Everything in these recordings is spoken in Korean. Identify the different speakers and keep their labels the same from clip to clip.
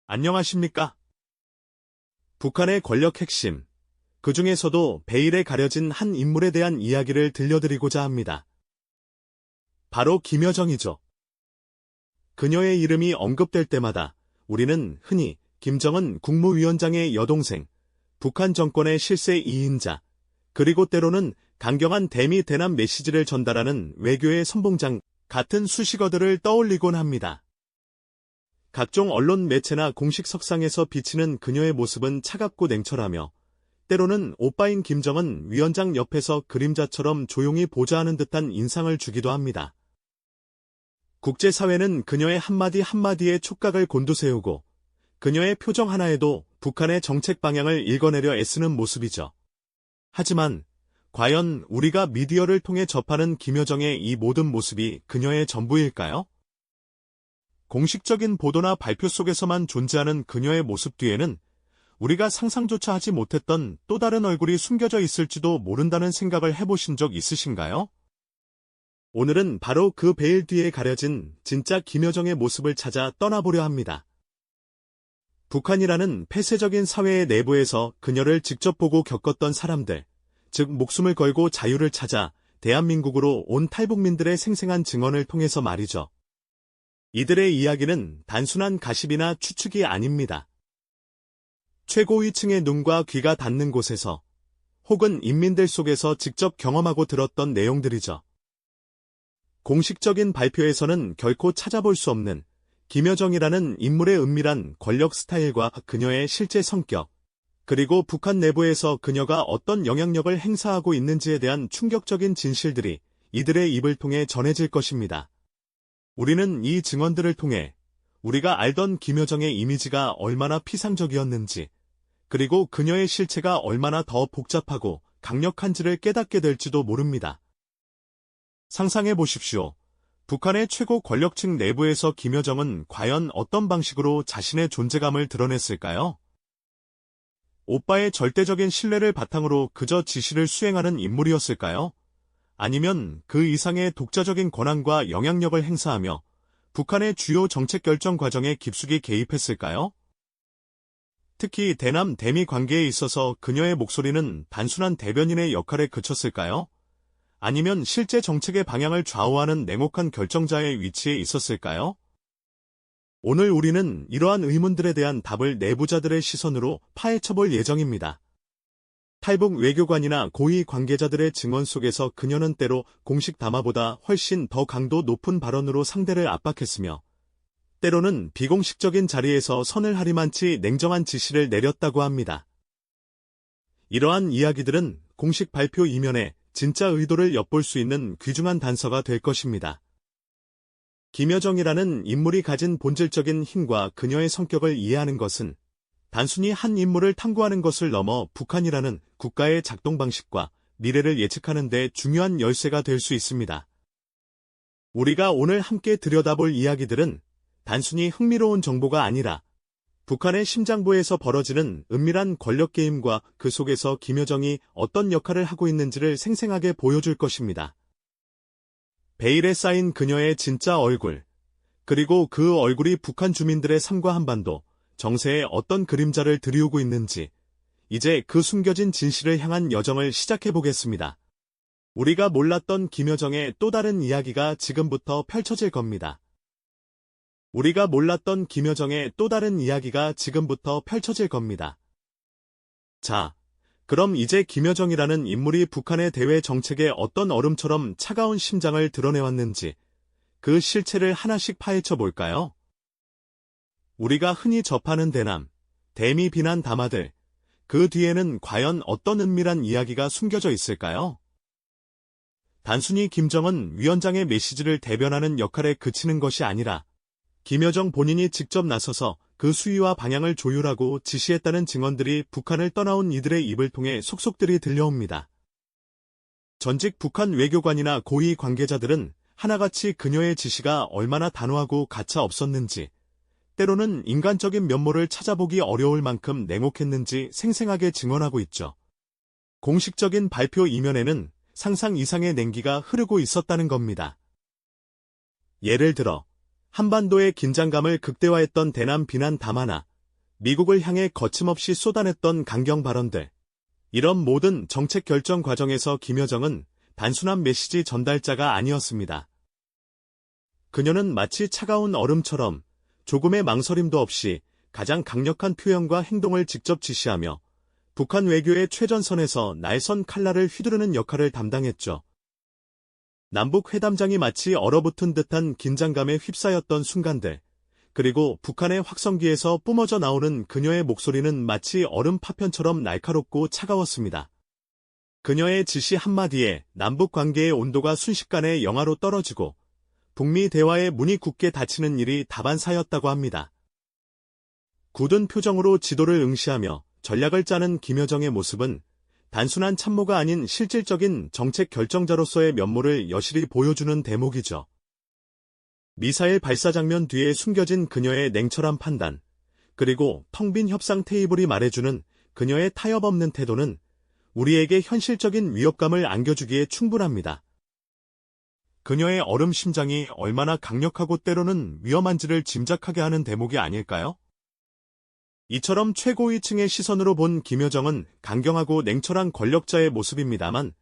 Speaker 1: 안녕하십니까? 북한의 권력 핵심, 그 중에서도 베일에 가려진 한 인물에 대한 이야기를 들려드리고자 합니다. 바로 김여정이죠. 그녀의 이름이 언급될 때마다 우리는 흔히 김정은 국무위원장의 여동생, 북한 정권의 실세 2인자, 그리고 때로는 강경한 대미 대남 메시지를 전달하는 외교의 선봉장 같은 수식어들을 떠올리곤 합니다. 각종 언론 매체나 공식 석상에서 비치는 그녀의 모습은 차갑고 냉철하며 때로는 오빠인 김정은 위원장 옆에서 그림자처럼 조용히 보좌하는 듯한 인상을 주기도 합니다. 국제사회는 그녀의 한마디 한마디에 촉각을 곤두세우고 그녀의 표정 하나에도 북한의 정책 방향을 읽어내려 애쓰는 모습이죠. 하지만 과연 우리가 미디어를 통해 접하는 김여정의 이 모든 모습이 그녀의 전부일까요? 공식적인 보도나 발표 속에서만 존재하는 그녀의 모습 뒤에는 우리가 상상조차 하지 못했던 또 다른 얼굴이 숨겨져 있을지도 모른다는 생각을 해보신 적 있으신가요? 오늘은 바로 그 베일 뒤에 가려진 진짜 김여정의 모습을 찾아 떠나보려 합니다. 북한이라는 폐쇄적인 사회의 내부에서 그녀를 직접 보고 겪었던 사람들, 즉 목숨을 걸고 자유를 찾아 대한민국으로 온 탈북민들의 생생한 증언을 통해서 말이죠. 이들의 이야기는 단순한 가십이나 추측이 아닙니다. 최고위층의 눈과 귀가 닿는 곳에서 혹은 인민들 속에서 직접 경험하고 들었던 내용들이죠. 공식적인 발표에서는 결코 찾아볼 수 없는 김여정이라는 인물의 은밀한 권력 스타일과 그녀의 실제 성격, 그리고 북한 내부에서 그녀가 어떤 영향력을 행사하고 있는지에 대한 충격적인 진실들이 이들의 입을 통해 전해질 것입니다. 우리는 이 증언들을 통해 우리가 알던 김여정의 이미지가 얼마나 피상적이었는지, 그리고 그녀의 실체가 얼마나 더 복잡하고 강력한지를 깨닫게 될지도 모릅니다. 상상해 보십시오. 북한의 최고 권력층 내부에서 김여정은 과연 어떤 방식으로 자신의 존재감을 드러냈을까요? 오빠의 절대적인 신뢰를 바탕으로 그저 지시를 수행하는 인물이었을까요? 아니면 그 이상의 독자적인 권한과 영향력을 행사하며 북한의 주요 정책 결정 과정에 깊숙이 개입했을까요? 특히 대남 대미 관계에 있어서 그녀의 목소리는 단순한 대변인의 역할에 그쳤을까요? 아니면 실제 정책의 방향을 좌우하는 냉혹한 결정자의 위치에 있었을까요? 오늘 우리는 이러한 의문들에 대한 답을 내부자들의 시선으로 파헤쳐볼 예정입니다. 탈북 외교관이나 고위 관계자들의 증언 속에서 그녀는 때로 공식 담화보다 훨씬 더 강도 높은 발언으로 상대를 압박했으며 때로는 비공식적인 자리에서 선을 하리만치 냉정한 지시를 내렸다고 합니다. 이러한 이야기들은 공식 발표 이면에 진짜 의도를 엿볼 수 있는 귀중한 단서가 될 것입니다. 김여정이라는 인물이 가진 본질적인 힘과 그녀의 성격을 이해하는 것은 단순히 한 인물을 탐구하는 것을 넘어 북한이라는 국가의 작동 방식과 미래를 예측하는 데 중요한 열쇠가 될 수 있습니다. 우리가 오늘 함께 들여다볼 이야기들은 단순히 흥미로운 정보가 아니라 북한의 심장부에서 벌어지는 은밀한 권력 게임과 그 속에서 김여정이 어떤 역할을 하고 있는지를 생생하게 보여줄 것입니다. 베일에 쌓인 그녀의 진짜 얼굴, 그리고 그 얼굴이 북한 주민들의 삶과 한반도, 정세에 어떤 그림자를 드리우고 있는지, 이제 그 숨겨진 진실을 향한 여정을 시작해보겠습니다. 우리가 몰랐던 김여정의 또 다른 이야기가 지금부터 펼쳐질 겁니다. 우리가 몰랐던 김여정의 또 다른 이야기가 지금부터 펼쳐질 겁니다. 자, 그럼 이제 김여정이라는 인물이 북한의 대외 정책에 어떤 얼음처럼 차가운 심장을 드러내왔는지 그 실체를 하나씩 파헤쳐 볼까요? 우리가 흔히 접하는 대남, 대미 비난 담화들, 그 뒤에는 과연 어떤 은밀한 이야기가 숨겨져 있을까요? 단순히 김정은 위원장의 메시지를 대변하는 역할에 그치는 것이 아니라 김여정 본인이 직접 나서서 그 수위와 방향을 조율하고 지시했다는 증언들이 북한을 떠나온 이들의 입을 통해 속속들이 들려옵니다. 전직 북한 외교관이나 고위 관계자들은 하나같이 그녀의 지시가 얼마나 단호하고 가차 없었는지, 때로는 인간적인 면모를 찾아보기 어려울 만큼 냉혹했는지 생생하게 증언하고 있죠. 공식적인 발표 이면에는 상상 이상의 냉기가 흐르고 있었다는 겁니다. 예를 들어 한반도의 긴장감을 극대화했던 대남 비난 담화나 미국을 향해 거침없이 쏟아냈던 강경 발언들. 이런 모든 정책 결정 과정에서 김여정은 단순한 메시지 전달자가 아니었습니다. 그녀는 마치 차가운 얼음처럼 조금의 망설임도 없이 가장 강력한 표현과 행동을 직접 지시하며 북한 외교의 최전선에서 날선 칼날을 휘두르는 역할을 담당했죠. 남북 회담장이 마치 얼어붙은 듯한 긴장감에 휩싸였던 순간들, 그리고 북한의 확성기에서 뿜어져 나오는 그녀의 목소리는 마치 얼음 파편처럼 날카롭고 차가웠습니다. 그녀의 지시 한마디에 남북 관계의 온도가 순식간에 영하로 떨어지고 북미 대화의 문이 굳게 닫히는 일이 다반사였다고 합니다. 굳은 표정으로 지도를 응시하며 전략을 짜는 김여정의 모습은 단순한 참모가 아닌 실질적인 정책 결정자로서의 면모를 여실히 보여주는 대목이죠. 미사일 발사 장면 뒤에 숨겨진 그녀의 냉철한 판단, 그리고 텅 빈 협상 테이블이 말해주는 그녀의 타협 없는 태도는 우리에게 현실적인 위협감을 안겨주기에 충분합니다. 그녀의 얼음 심장이 얼마나 강력하고 때로는 위험한지를 짐작하게 하는 대목이 아닐까요? 이처럼 최고위층의 시선으로 본 김여정은 강경하고 냉철한 권력자의 모습입니다만,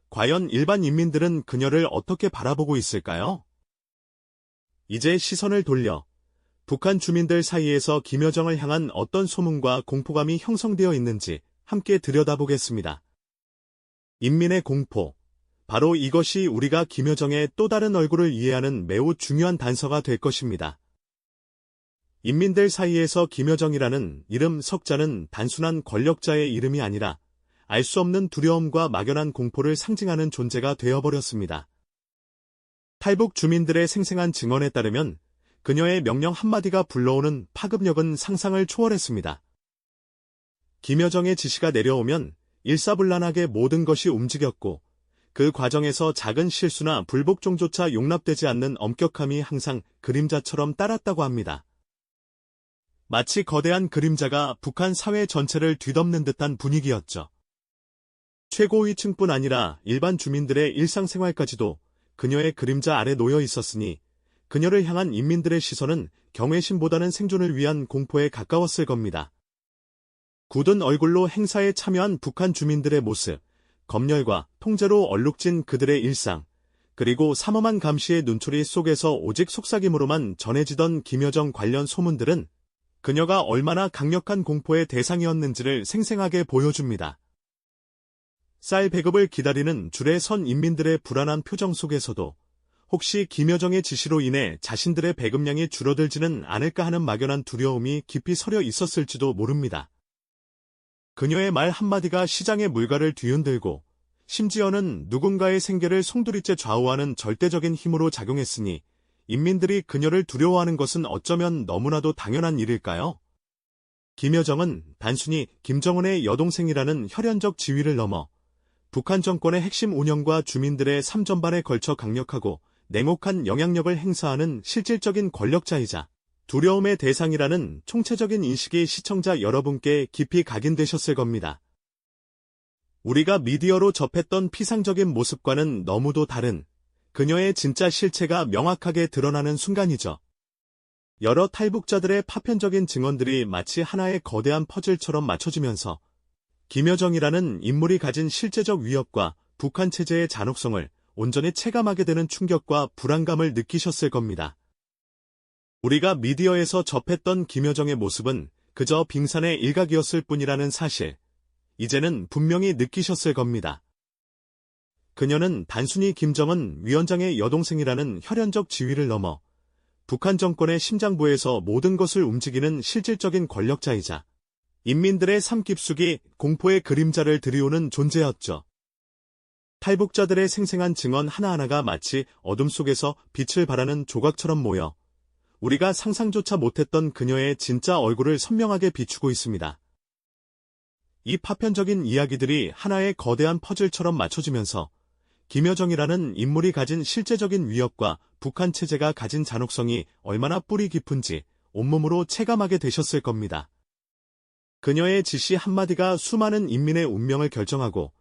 Speaker 1: 과연 일반 인민들은 그녀를 어떻게 바라보고 있을까요? 이제 시선을 돌려 북한 주민들 사이에서 김여정을 향한 어떤 소문과 공포감이 형성되어 있는지 함께 들여다보겠습니다. 인민의 공포. 바로 이것이 우리가 김여정의 또 다른 얼굴을 이해하는 매우 중요한 단서가 될 것입니다. 인민들 사이에서 김여정이라는 이름 석자는 단순한 권력자의 이름이 아니라 알 수 없는 두려움과 막연한 공포를 상징하는 존재가 되어버렸습니다. 탈북 주민들의 생생한 증언에 따르면 그녀의 명령 한마디가 불러오는 파급력은 상상을 초월했습니다. 김여정의 지시가 내려오면 일사불란하게 모든 것이 움직였고, 그 과정에서 작은 실수나 불복종조차 용납되지 않는 엄격함이 항상 그림자처럼 따랐다고 합니다. 마치 거대한 그림자가 북한 사회 전체를 뒤덮는 듯한 분위기였죠. 최고위층뿐 아니라 일반 주민들의 일상생활까지도 그녀의 그림자 아래 놓여 있었으니 그녀를 향한 인민들의 시선은 경외심보다는 생존을 위한 공포에 가까웠을 겁니다. 굳은 얼굴로 행사에 참여한 북한 주민들의 모습, 검열과 통제로 얼룩진 그들의 일상, 그리고 삼엄한 감시의 눈초리 속에서 오직 속삭임으로만 전해지던 김여정 관련 소문들은 그녀가 얼마나 강력한 공포의 대상이었는지를 생생하게 보여줍니다. 쌀 배급을 기다리는 줄에 선 인민들의 불안한 표정 속에서도 혹시 김여정의 지시로 인해 자신들의 배급량이 줄어들지는 않을까 하는 막연한 두려움이 깊이 서려 있었을지도 모릅니다. 그녀의 말 한마디가 시장의 물가를 뒤흔들고 심지어는 누군가의 생계를 송두리째 좌우하는 절대적인 힘으로 작용했으니 인민들이 그녀를 두려워하는 것은 어쩌면 너무나도 당연한 일일까요? 김여정은 단순히 김정은의 여동생이라는 혈연적 지위를 넘어 북한 정권의 핵심 운영과 주민들의 삶 전반에 걸쳐 강력하고 냉혹한 영향력을 행사하는 실질적인 권력자이자 두려움의 대상이라는 총체적인 인식이 시청자 여러분께 깊이 각인되셨을 겁니다. 우리가 미디어로 접했던 피상적인 모습과는 너무도 다른 그녀의 진짜 실체가 명확하게 드러나는 순간이죠. 여러 탈북자들의 파편적인 증언들이 마치 하나의 거대한 퍼즐처럼 맞춰지면서 김여정이라는 인물이 가진 실제적 위협과 북한 체제의 잔혹성을 온전히 체감하게 되는 충격과 불안감을 느끼셨을 겁니다. 우리가 미디어에서 접했던 김여정의 모습은 그저 빙산의 일각이었을 뿐이라는 사실, 이제는 분명히 느끼셨을 겁니다. 그녀는 단순히 김정은 위원장의 여동생이라는 혈연적 지위를 넘어 북한 정권의 심장부에서 모든 것을 움직이는 실질적인 권력자이자 인민들의 삶 깊숙이 공포의 그림자를 들이오는 존재였죠. 탈북자들의 생생한 증언 하나하나가 마치 어둠 속에서 빛을 발하는 조각처럼 모여 우리가 상상조차 못했던 그녀의 진짜 얼굴을 선명하게 비추고 있습니다. 이 파편적인 이야기들이 하나의 거대한 퍼즐처럼 맞춰지면서 김여정이라는 인물이 가진 실제적인 위협과 북한 체제가 가진 잔혹성이 얼마나 뿌리 깊은지 온몸으로 체감하게 되셨을 겁니다. 그녀의 지시 한마디가 수많은 인민의 운명을 결정하고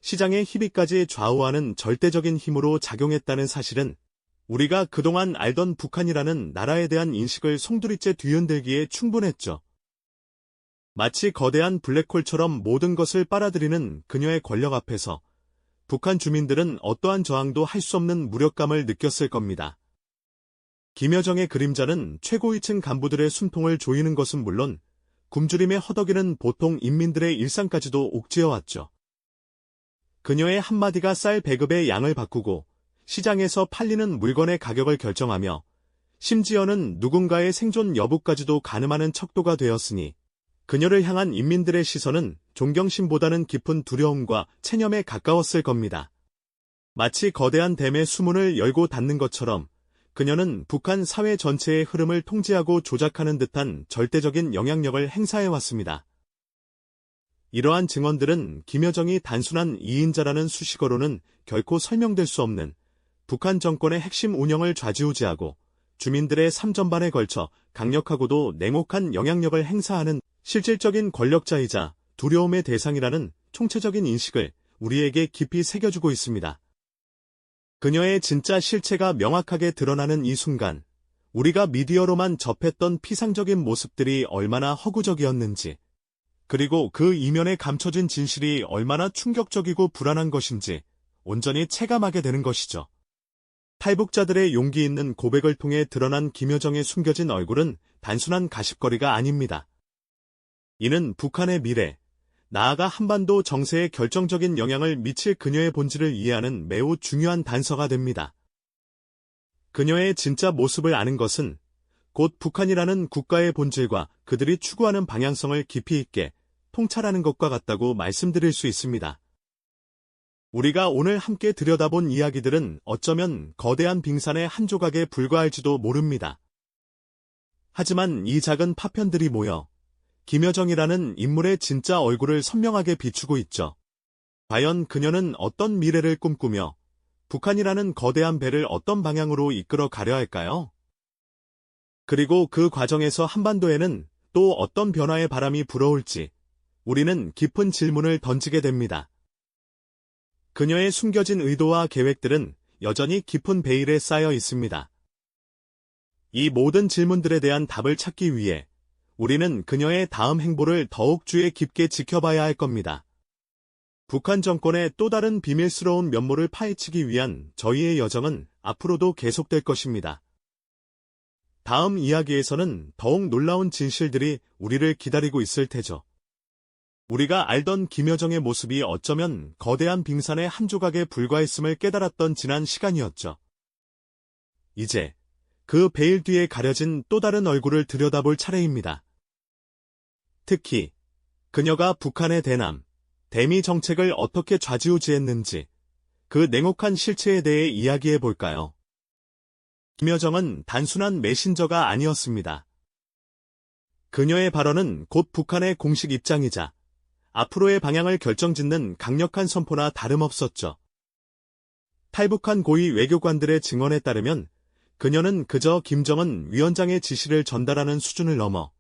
Speaker 1: 시장의 희비까지 좌우하는 절대적인 힘으로 작용했다는 사실은 우리가 그동안 알던 북한이라는 나라에 대한 인식을 송두리째 뒤흔들기에 충분했죠. 마치 거대한 블랙홀처럼 모든 것을 빨아들이는 그녀의 권력 앞에서 북한 주민들은 어떠한 저항도 할 수 없는 무력감을 느꼈을 겁니다. 김여정의 그림자는 최고위층 간부들의 숨통을 조이는 것은 물론 굶주림에 허덕이는 보통 인민들의 일상까지도 옥죄어왔죠. 그녀의 한마디가 쌀 배급의 양을 바꾸고 시장에서 팔리는 물건의 가격을 결정하며 심지어는 누군가의 생존 여부까지도 가늠하는 척도가 되었으니 그녀를 향한 인민들의 시선은 존경심보다는 깊은 두려움과 체념에 가까웠을 겁니다. 마치 거대한 댐의 수문을 열고 닫는 것처럼 그녀는 북한 사회 전체의 흐름을 통제하고 조작하는 듯한 절대적인 영향력을 행사해왔습니다. 이러한 증언들은 김여정이 단순한 이인자라는 수식어로는 결코 설명될 수 없는 북한 정권의 핵심 운영을 좌지우지하고 주민들의 삶 전반에 걸쳐 강력하고도 냉혹한 영향력을 행사하는 실질적인 권력자이자 두려움의 대상이라는 총체적인 인식을 우리에게 깊이 새겨주고 있습니다. 그녀의 진짜 실체가 명확하게 드러나는 이 순간, 우리가 미디어로만 접했던 피상적인 모습들이 얼마나 허구적이었는지, 그리고 그 이면에 감춰진 진실이 얼마나 충격적이고 불안한 것인지 온전히 체감하게 되는 것이죠. 탈북자들의 용기 있는 고백을 통해 드러난 김여정의 숨겨진 얼굴은 단순한 가십거리가 아닙니다. 이는 북한의 미래, 나아가 한반도 정세에 결정적인 영향을 미칠 그녀의 본질을 이해하는 매우 중요한 단서가 됩니다. 그녀의 진짜 모습을 아는 것은 곧 북한이라는 국가의 본질과 그들이 추구하는 방향성을 깊이 있게 통찰하는 것과 같다고 말씀드릴 수 있습니다. 우리가 오늘 함께 들여다본 이야기들은 어쩌면 거대한 빙산의 한 조각에 불과할지도 모릅니다. 하지만 이 작은 파편들이 모여 김여정이라는 인물의 진짜 얼굴을 선명하게 비추고 있죠. 과연 그녀는 어떤 미래를 꿈꾸며 북한이라는 거대한 배를 어떤 방향으로 이끌어 가려 할까요? 그리고 그 과정에서 한반도에는 또 어떤 변화의 바람이 불어올지 우리는 깊은 질문을 던지게 됩니다. 그녀의 숨겨진 의도와 계획들은 여전히 깊은 베일에 쌓여 있습니다. 이 모든 질문들에 대한 답을 찾기 위해 우리는 그녀의 다음 행보를 더욱 주의 깊게 지켜봐야 할 겁니다. 북한 정권의 또 다른 비밀스러운 면모를 파헤치기 위한 저희의 여정은 앞으로도 계속될 것입니다. 다음 이야기에서는 더욱 놀라운 진실들이 우리를 기다리고 있을 테죠. 우리가 알던 김여정의 모습이 어쩌면 거대한 빙산의 한 조각에 불과했음을 깨달았던 지난 시간이었죠. 이제 그 베일 뒤에 가려진 또 다른 얼굴을 들여다볼 차례입니다. 특히 그녀가 북한의 대남, 대미 정책을 어떻게 좌지우지했는지 그 냉혹한 실체에 대해 이야기해 볼까요? 김여정은 단순한 메신저가 아니었습니다. 그녀의 발언은 곧 북한의 공식 입장이자 앞으로의 방향을 결정짓는 강력한 선포나 다름없었죠. 탈북한 고위 외교관들의 증언에 따르면 그녀는 그저 김정은 위원장의 지시를 전달하는 수준을 넘어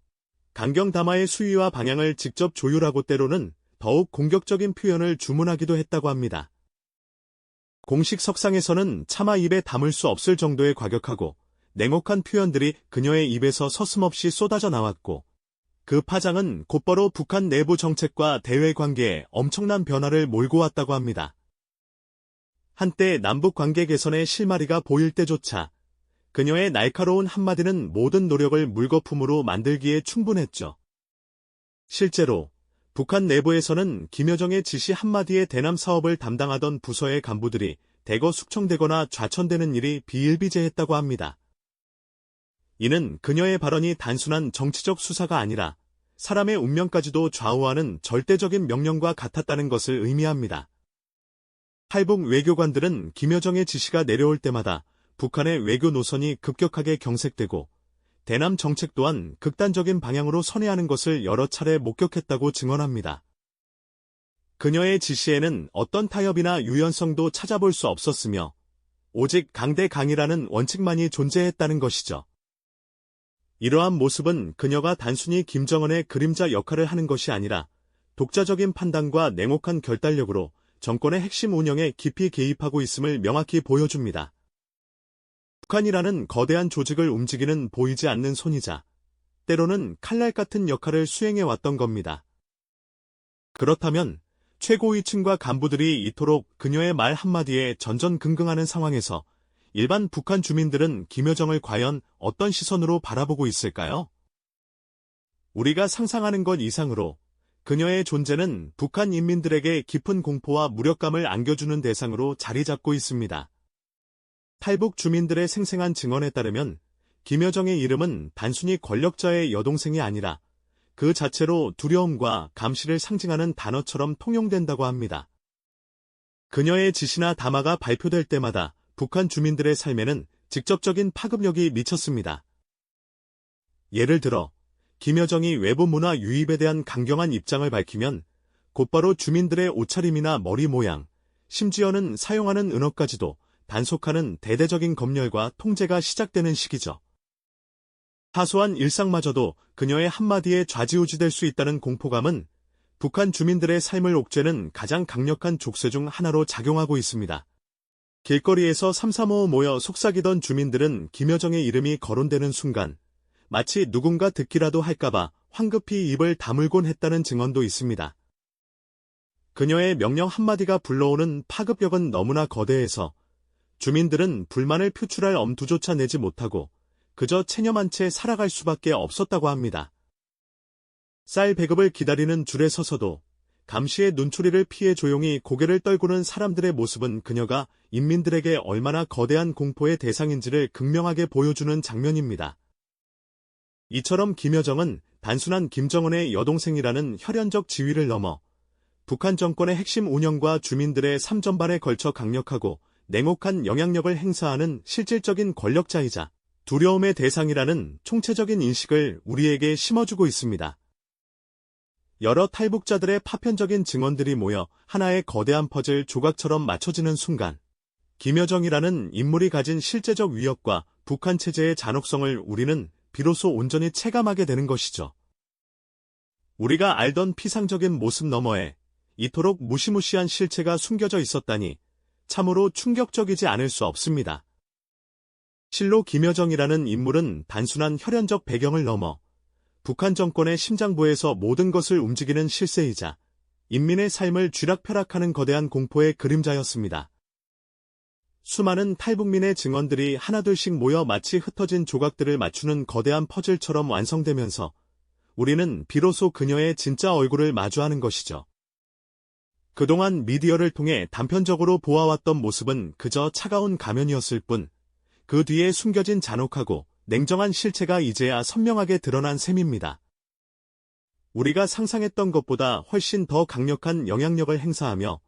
Speaker 1: 강경 담화의 수위와 방향을 직접 조율하고 때로는 더욱 공격적인 표현을 주문하기도 했다고 합니다. 공식 석상에서는 차마 입에 담을 수 없을 정도의 과격하고 냉혹한 표현들이 그녀의 입에서 서슴없이 쏟아져 나왔고 그 파장은 곧바로 북한 내부 정책과 대외 관계에 엄청난 변화를 몰고 왔다고 합니다. 한때 남북 관계 개선의 실마리가 보일 때조차 그녀의 날카로운 한마디는 모든 노력을 물거품으로 만들기에 충분했죠. 실제로 북한 내부에서는 김여정의 지시 한마디에 대남 사업을 담당하던 부서의 간부들이 대거 숙청되거나 좌천되는 일이 비일비재했다고 합니다. 이는 그녀의 발언이 단순한 정치적 수사가 아니라 사람의 운명까지도 좌우하는 절대적인 명령과 같았다는 것을 의미합니다. 탈북 외교관들은 김여정의 지시가 내려올 때마다 북한의 외교 노선이 급격하게 경색되고 대남 정책 또한 극단적인 방향으로 선회하는 것을 여러 차례 목격했다고 증언합니다. 그녀의 지시에는 어떤 타협이나 유연성도 찾아볼 수 없었으며 오직 강대강이라는 원칙만이 존재했다는 것이죠. 이러한 모습은 그녀가 단순히 김정은의 그림자 역할을 하는 것이 아니라 독자적인 판단과 냉혹한 결단력으로 정권의 핵심 운영에 깊이 개입하고 있음을 명확히 보여줍니다. 북한이라는 거대한 조직을 움직이는 보이지 않는 손이자 때로는 칼날 같은 역할을 수행해왔던 겁니다. 그렇다면 최고위층과 간부들이 이토록 그녀의 말 한마디에 전전긍긍하는 상황에서 일반 북한 주민들은 김여정을 과연 어떤 시선으로 바라보고 있을까요? 우리가 상상하는 것 이상으로 그녀의 존재는 북한 인민들에게 깊은 공포와 무력감을 안겨주는 대상으로 자리 잡고 있습니다. 탈북 주민들의 생생한 증언에 따르면 김여정의 이름은 단순히 권력자의 여동생이 아니라 그 자체로 두려움과 감시를 상징하는 단어처럼 통용된다고 합니다. 그녀의 지시나 담화가 발표될 때마다 북한 주민들의 삶에는 직접적인 파급력이 미쳤습니다. 예를 들어 김여정이 외부 문화 유입에 대한 강경한 입장을 밝히면 곧바로 주민들의 옷차림이나 머리 모양, 심지어는 사용하는 은어까지도 단속하는 대대적인 검열과 통제가 시작되는 시기죠. 사소한 일상마저도 그녀의 한마디에 좌지우지될 수 있다는 공포감은 북한 주민들의 삶을 옥죄는 가장 강력한 족쇄 중 하나로 작용하고 있습니다. 길거리에서 삼삼오오 모여 속삭이던 주민들은 김여정의 이름이 거론되는 순간 마치 누군가 듣기라도 할까봐 황급히 입을 다물곤 했다는 증언도 있습니다. 그녀의 명령 한마디가 불러오는 파급력은 너무나 거대해서 주민들은 불만을 표출할 엄두조차 내지 못하고 그저 체념한 채 살아갈 수밖에 없었다고 합니다. 쌀 배급을 기다리는 줄에 서서도 감시의 눈초리를 피해 조용히 고개를 떨구는 사람들의 모습은 그녀가 인민들에게 얼마나 거대한 공포의 대상인지를 극명하게 보여주는 장면입니다. 이처럼 김여정은 단순한 김정은의 여동생이라는 혈연적 지위를 넘어 북한 정권의 핵심 운영과 주민들의 삶 전반에 걸쳐 강력하고 냉혹한 영향력을 행사하는 실질적인 권력자이자 두려움의 대상이라는 총체적인 인식을 우리에게 심어주고 있습니다. 여러 탈북자들의 파편적인 증언들이 모여 하나의 거대한 퍼즐 조각처럼 맞춰지는 순간 김여정이라는 인물이 가진 실제적 위협과 북한 체제의 잔혹성을 우리는 비로소 온전히 체감하게 되는 것이죠. 우리가 알던 피상적인 모습 너머에 이토록 무시무시한 실체가 숨겨져 있었다니 참으로 충격적이지 않을 수 없습니다. 실로 김여정이라는 인물은 단순한 혈연적 배경을 넘어 북한 정권의 심장부에서 모든 것을 움직이는 실세이자 인민의 삶을 쥐락펴락하는 거대한 공포의 그림자였습니다. 수많은 탈북민의 증언들이 하나둘씩 모여 마치 흩어진 조각들을 맞추는 거대한 퍼즐처럼 완성되면서 우리는 비로소 그녀의 진짜 얼굴을 마주하는 것이죠. 그동안 미디어를 통해 단편적으로 보아왔던 모습은 그저 차가운 가면이었을 뿐, 그 뒤에 숨겨진 잔혹하고 냉정한 실체가 이제야 선명하게 드러난 셈입니다. 우리가 상상했던 것보다 훨씬 더 강력한 영향력을 행사하며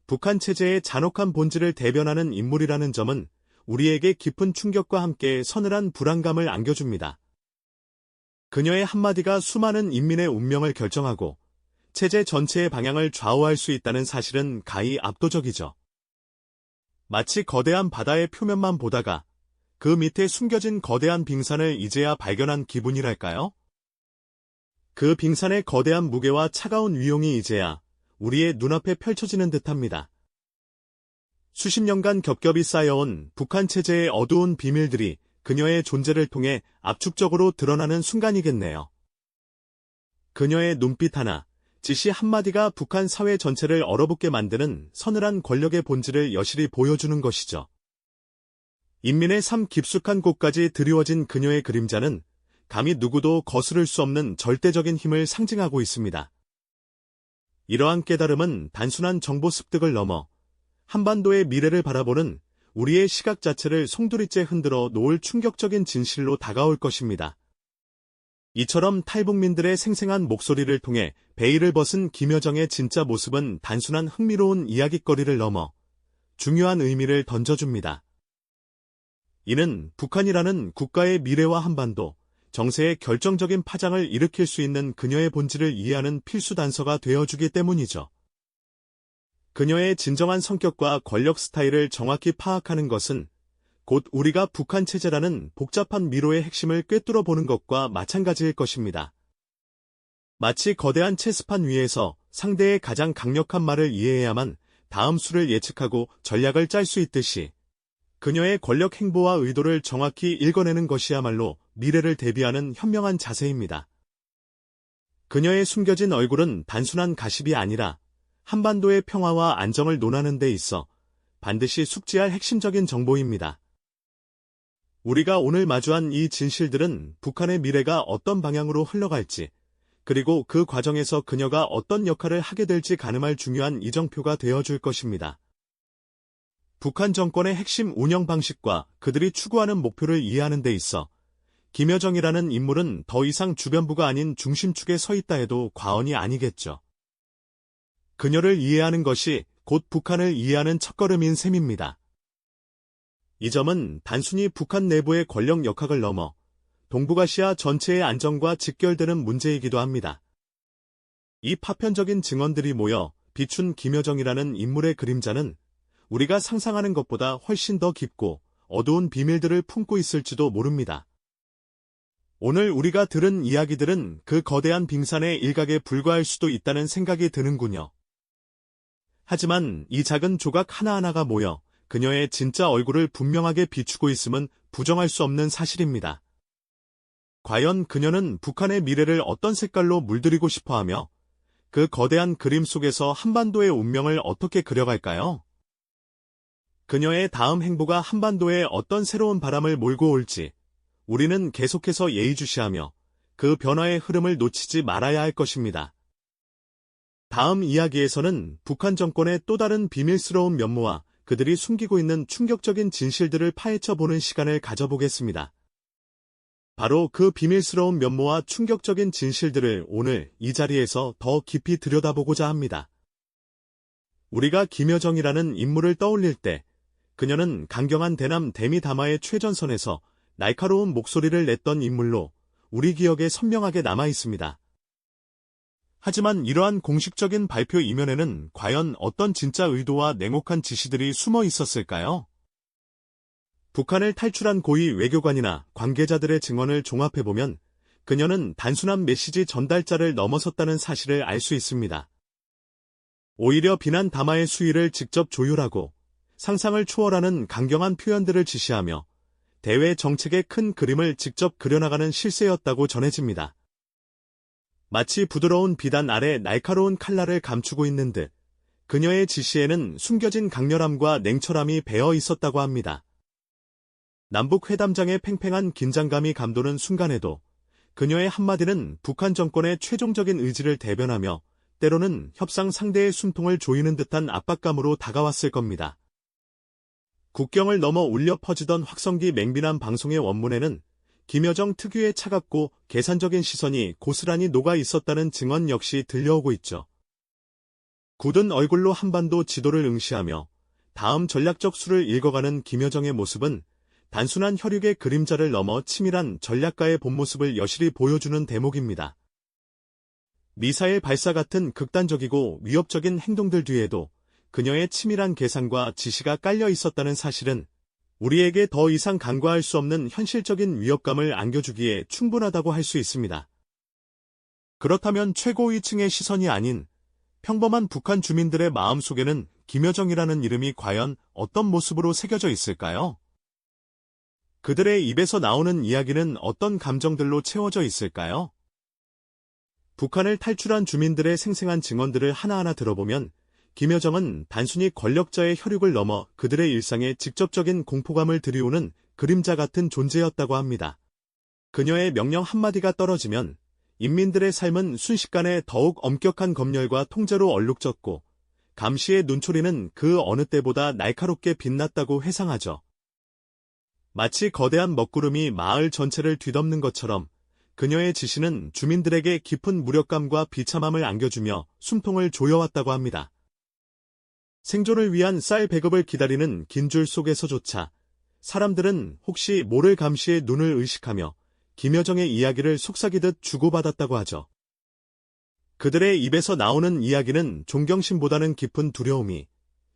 Speaker 1: 북한 체제의 잔혹한 본질을 대변하는 인물이라는 점은 우리에게 깊은 충격과 함께 서늘한 불안감을 안겨줍니다. 그녀의 한마디가 수많은 인민의 운명을 결정하고 체제 전체의 방향을 좌우할 수 있다는 사실은 가히 압도적이죠. 마치 거대한 바다의 표면만 보다가 그 밑에 숨겨진 거대한 빙산을 이제야 발견한 기분이랄까요? 그 빙산의 거대한 무게와 차가운 위용이 이제야 우리의 눈앞에 펼쳐지는 듯합니다. 수십 년간 겹겹이 쌓여온 북한 체제의 어두운 비밀들이 그녀의 존재를 통해 압축적으로 드러나는 순간이겠네요. 그녀의 눈빛 하나, 지시 한마디가 북한 사회 전체를 얼어붙게 만드는 서늘한 권력의 본질을 여실히 보여주는 것이죠. 인민의 삶 깊숙한 곳까지 드리워진 그녀의 그림자는 감히 누구도 거스를 수 없는 절대적인 힘을 상징하고 있습니다. 이러한 깨달음은 단순한 정보 습득을 넘어 한반도의 미래를 바라보는 우리의 시각 자체를 송두리째 흔들어 놓을 충격적인 진실로 다가올 것입니다. 이처럼 탈북민들의 생생한 목소리를 통해 베일을 벗은 김여정의 진짜 모습은 단순한 흥미로운 이야깃거리를 넘어 중요한 의미를 던져줍니다. 이는 북한이라는 국가의 미래와 한반도, 정세의 결정적인 파장을 일으킬 수 있는 그녀의 본질을 이해하는 필수 단서가 되어주기 때문이죠. 그녀의 진정한 성격과 권력 스타일을 정확히 파악하는 것은 곧 우리가 북한 체제라는 복잡한 미로의 핵심을 꿰뚫어 보는 것과 마찬가지일 것입니다. 마치 거대한 체스판 위에서 상대의 가장 강력한 말을 이해해야만 다음 수를 예측하고 전략을 짤 수 있듯이 그녀의 권력 행보와 의도를 정확히 읽어내는 것이야말로 미래를 대비하는 현명한 자세입니다. 그녀의 숨겨진 얼굴은 단순한 가십이 아니라 한반도의 평화와 안정을 논하는 데 있어 반드시 숙지할 핵심적인 정보입니다. 우리가 오늘 마주한 이 진실들은 북한의 미래가 어떤 방향으로 흘러갈지, 그리고 그 과정에서 그녀가 어떤 역할을 하게 될지 가늠할 중요한 이정표가 되어줄 것입니다. 북한 정권의 핵심 운영 방식과 그들이 추구하는 목표를 이해하는 데 있어 김여정이라는 인물은 더 이상 주변부가 아닌 중심축에 서 있다 해도 과언이 아니겠죠. 그녀를 이해하는 것이 곧 북한을 이해하는 첫걸음인 셈입니다. 이 점은 단순히 북한 내부의 권력 역학을 넘어 동북아시아 전체의 안정과 직결되는 문제이기도 합니다. 이 파편적인 증언들이 모여 비춘 김여정이라는 인물의 그림자는 우리가 상상하는 것보다 훨씬 더 깊고 어두운 비밀들을 품고 있을지도 모릅니다. 오늘 우리가 들은 이야기들은 그 거대한 빙산의 일각에 불과할 수도 있다는 생각이 드는군요. 하지만 이 작은 조각 하나하나가 모여 그녀의 진짜 얼굴을 분명하게 비추고 있음은 부정할 수 없는 사실입니다. 과연 그녀는 북한의 미래를 어떤 색깔로 물들이고 싶어하며 그 거대한 그림 속에서 한반도의 운명을 어떻게 그려갈까요? 그녀의 다음 행보가 한반도에 어떤 새로운 바람을 몰고 올지 우리는 계속해서 예의주시하며 그 변화의 흐름을 놓치지 말아야 할 것입니다. 다음 이야기에서는 북한 정권의 또 다른 비밀스러운 면모와 그들이 숨기고 있는 충격적인 진실들을 파헤쳐보는 시간을 가져보겠습니다. 바로 그 비밀스러운 면모와 충격적인 진실들을 오늘 이 자리에서 더 깊이 들여다보고자 합니다. 우리가 김여정이라는 인물을 떠올릴 때 그녀는 강경한 대남 대미담화의 최전선에서 날카로운 목소리를 냈던 인물로 우리 기억에 선명하게 남아 있습니다. 하지만 이러한 공식적인 발표 이면에는 과연 어떤 진짜 의도와 냉혹한 지시들이 숨어 있었을까요? 북한을 탈출한 고위 외교관이나 관계자들의 증언을 종합해보면 그녀는 단순한 메시지 전달자를 넘어섰다는 사실을 알 수 있습니다. 오히려 비난 담화의 수위를 직접 조율하고 상상을 초월하는 강경한 표현들을 지시하며 대외 정책의 큰 그림을 직접 그려나가는 실세였다고 전해집니다. 마치 부드러운 비단 아래 날카로운 칼날을 감추고 있는 듯 그녀의 지시에는 숨겨진 강렬함과 냉철함이 배어 있었다고 합니다. 남북회담장의 팽팽한 긴장감이 감도는 순간에도 그녀의 한마디는 북한 정권의 최종적인 의지를 대변하며 때로는 협상 상대의 숨통을 조이는 듯한 압박감으로 다가왔을 겁니다. 국경을 넘어 울려 퍼지던 확성기 맹비난 방송의 원문에는 김여정 특유의 차갑고 계산적인 시선이 고스란히 녹아 있었다는 증언 역시 들려오고 있죠. 굳은 얼굴로 한반도 지도를 응시하며 다음 전략적 수를 읽어가는 김여정의 모습은 단순한 혈육의 그림자를 넘어 치밀한 전략가의 본 모습을 여실히 보여주는 대목입니다. 미사일 발사 같은 극단적이고 위협적인 행동들 뒤에도 그녀의 치밀한 계산과 지시가 깔려 있었다는 사실은 우리에게 더 이상 간과할 수 없는 현실적인 위협감을 안겨주기에 충분하다고 할 수 있습니다. 그렇다면 최고위층의 시선이 아닌 평범한 북한 주민들의 마음속에는 김여정이라는 이름이 과연 어떤 모습으로 새겨져 있을까요? 그들의 입에서 나오는 이야기는 어떤 감정들로 채워져 있을까요? 북한을 탈출한 주민들의 생생한 증언들을 하나하나 들어보면 김여정은 단순히 권력자의 혈육을 넘어 그들의 일상에 직접적인 공포감을 들이오는 그림자 같은 존재였다고 합니다. 그녀의 명령 한마디가 떨어지면 인민들의 삶은 순식간에 더욱 엄격한 검열과 통제로 얼룩졌고 감시의 눈초리는 그 어느 때보다 날카롭게 빛났다고 회상하죠. 마치 거대한 먹구름이 마을 전체를 뒤덮는 것처럼 그녀의 지시는 주민들에게 깊은 무력감과 비참함을 안겨주며 숨통을 조여왔다고 합니다. 생존을 위한 쌀 배급을 기다리는 긴 줄 속에서조차 사람들은 혹시 모를 감시의 눈을 의식하며 김여정의 이야기를 속삭이듯 주고받았다고 하죠. 그들의 입에서 나오는 이야기는 존경심보다는 깊은 두려움이,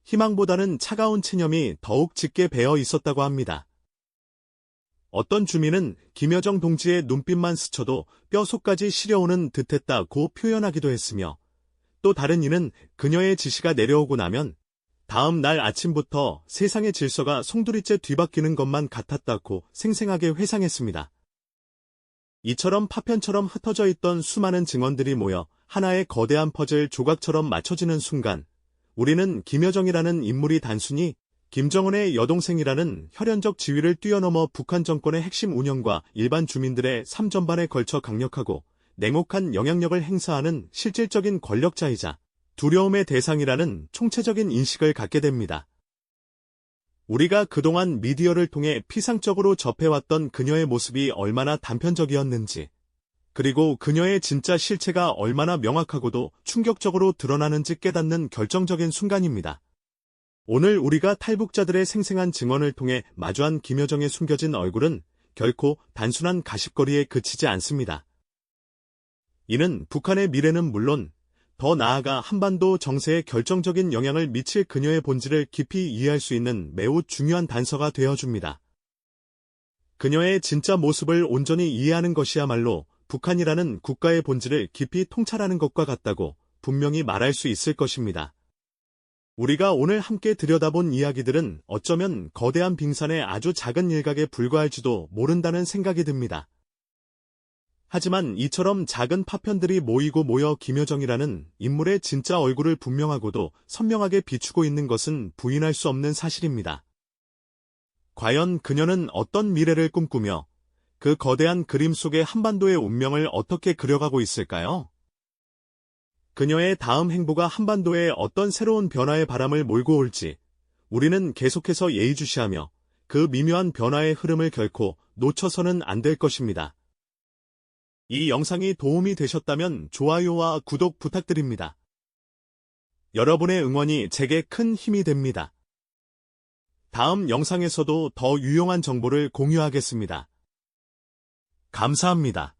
Speaker 1: 희망보다는 차가운 체념이 더욱 짙게 배어 있었다고 합니다. 어떤 주민은 김여정 동지의 눈빛만 스쳐도 뼈속까지 시려오는 듯했다고 표현하기도 했으며 또 다른 이는 그녀의 지시가 내려오고 나면 다음 날 아침부터 세상의 질서가 송두리째 뒤바뀌는 것만 같았다고 생생하게 회상했습니다. 이처럼 파편처럼 흩어져 있던 수많은 증언들이 모여 하나의 거대한 퍼즐 조각처럼 맞춰지는 순간, 우리는 김여정이라는 인물이 단순히 김정은의 여동생이라는 혈연적 지위를 뛰어넘어 북한 정권의 핵심 운영과 일반 주민들의 삶 전반에 걸쳐 강력하고 냉혹한 영향력을 행사하는 실질적인 권력자이자 두려움의 대상이라는 총체적인 인식을 갖게 됩니다. 우리가 그동안 미디어를 통해 피상적으로 접해왔던 그녀의 모습이 얼마나 단편적이었는지, 그리고 그녀의 진짜 실체가 얼마나 명확하고도 충격적으로 드러나는지 깨닫는 결정적인 순간입니다. 오늘 우리가 탈북자들의 생생한 증언을 통해 마주한 김여정의 숨겨진 얼굴은 결코 단순한 가십거리에 그치지 않습니다. 이는 북한의 미래는 물론 더 나아가 한반도 정세에 결정적인 영향을 미칠 그녀의 본질을 깊이 이해할 수 있는 매우 중요한 단서가 되어줍니다. 그녀의 진짜 모습을 온전히 이해하는 것이야말로 북한이라는 국가의 본질을 깊이 통찰하는 것과 같다고 분명히 말할 수 있을 것입니다. 우리가 오늘 함께 들여다본 이야기들은 어쩌면 거대한 빙산의 아주 작은 일각에 불과할지도 모른다는 생각이 듭니다. 하지만 이처럼 작은 파편들이 모이고 모여 김여정이라는 인물의 진짜 얼굴을 분명하고도 선명하게 비추고 있는 것은 부인할 수 없는 사실입니다. 과연 그녀는 어떤 미래를 꿈꾸며 그 거대한 그림 속의 한반도의 운명을 어떻게 그려가고 있을까요? 그녀의 다음 행보가 한반도에 어떤 새로운 변화의 바람을 몰고 올지 우리는 계속해서 예의주시하며 그 미묘한 변화의 흐름을 결코 놓쳐서는 안 될 것입니다. 이 영상이 도움이 되셨다면 좋아요와 구독 부탁드립니다. 여러분의 응원이 제게 큰 힘이 됩니다. 다음 영상에서도 더 유용한 정보를 공유하겠습니다. 감사합니다.